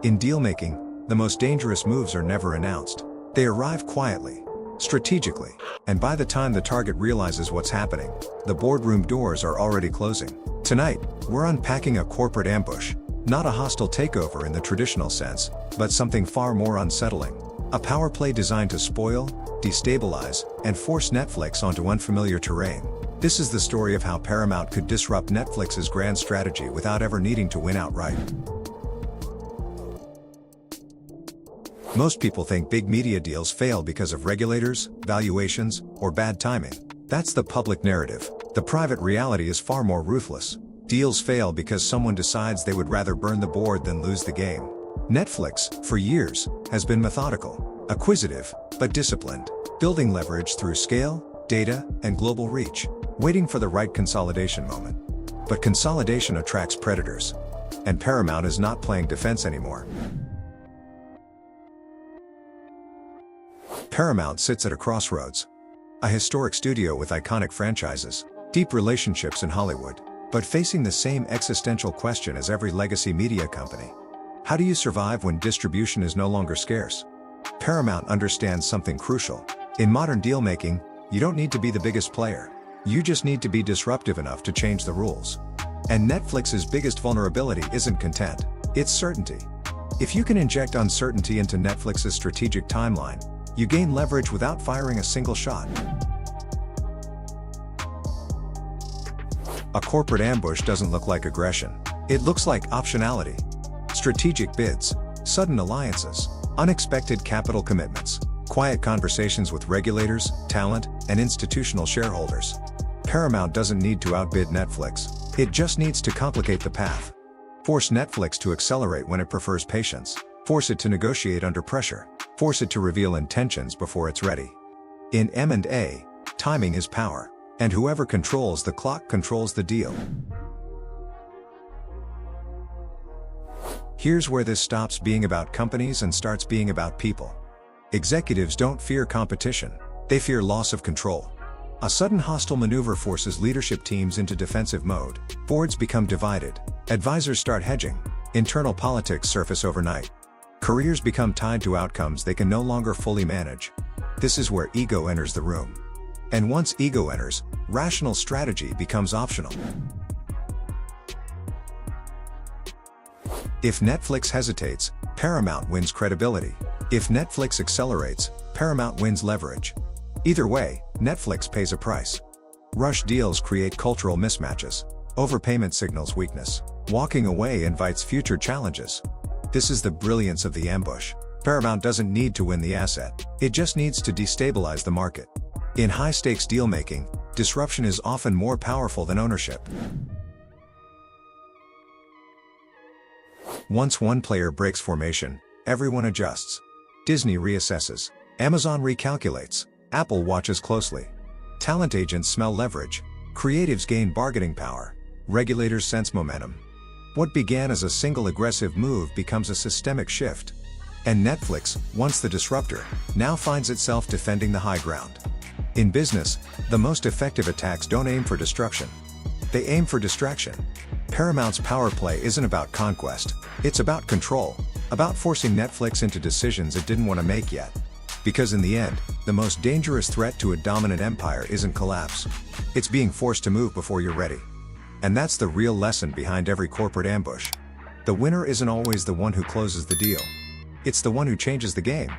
In deal-making, the most dangerous moves are never announced. They arrive quietly, strategically, and by the time the target realizes what's happening, the boardroom doors are already closing. Tonight, we're unpacking a corporate ambush, not a hostile takeover in the traditional sense, but something far more unsettling. A power play designed to spoil, destabilize, and force Netflix onto unfamiliar terrain. This is the story of how Paramount could disrupt Netflix's grand strategy without ever needing to win outright. Most people think big media deals fail because of regulators, valuations, or bad timing. That's the public narrative. The private reality is far more ruthless. Deals fail because someone decides they would rather burn the board than lose the game. Netflix, for years, has been methodical, acquisitive, but disciplined, building leverage through scale, data, and global reach, waiting for the right consolidation moment. But consolidation attracts predators. And Paramount is not playing defense anymore. Paramount sits at a crossroads. A historic studio with iconic franchises, deep relationships in Hollywood, but facing the same existential question as every legacy media company. How do you survive when distribution is no longer scarce? Paramount understands something crucial. In modern deal-making, you don't need to be the biggest player. You just need to be disruptive enough to change the rules. And Netflix's biggest vulnerability isn't content, it's certainty. If you can inject uncertainty into Netflix's strategic timeline, you gain leverage without firing a single shot. A corporate ambush doesn't look like aggression. It looks like optionality. Strategic bids, sudden alliances, unexpected capital commitments, quiet conversations with regulators, talent, and institutional shareholders. Paramount doesn't need to outbid Netflix. It just needs to complicate the path. Force Netflix to accelerate when it prefers patience. Force it to negotiate under pressure. Force it to reveal intentions before it's ready. In M&A, timing is power, and whoever controls the clock controls the deal. Here's where this stops being about companies and starts being about people. Executives don't fear competition, they fear loss of control. A sudden hostile maneuver forces leadership teams into defensive mode, boards become divided, advisors start hedging, internal politics surface overnight. Careers become tied to outcomes they can no longer fully manage. This is where ego enters the room. And once ego enters, rational strategy becomes optional. If Netflix hesitates, Paramount wins credibility. If Netflix accelerates, Paramount wins leverage. Either way, Netflix pays a price. Rush deals create cultural mismatches. Overpayment signals weakness. Walking away invites future challenges. This is the brilliance of the ambush. Paramount doesn't need to win the asset. It just needs to destabilize the market. In high-stakes deal-making, disruption is often more powerful than ownership. Once one player breaks formation, everyone adjusts. Disney reassesses. Amazon recalculates. Apple watches closely. Talent agents smell leverage. Creatives gain bargaining power. Regulators sense momentum. What began as a single aggressive move becomes a systemic shift. And Netflix, once the disruptor, now finds itself defending the high ground. In business, the most effective attacks don't aim for destruction. They aim for distraction. Paramount's power play isn't about conquest, it's about control, about forcing Netflix into decisions it didn't want to make yet. Because in the end, the most dangerous threat to a dominant empire isn't collapse. It's being forced to move before you're ready. And that's the real lesson behind every corporate ambush. The winner isn't always the one who closes the deal. It's the one who changes the game.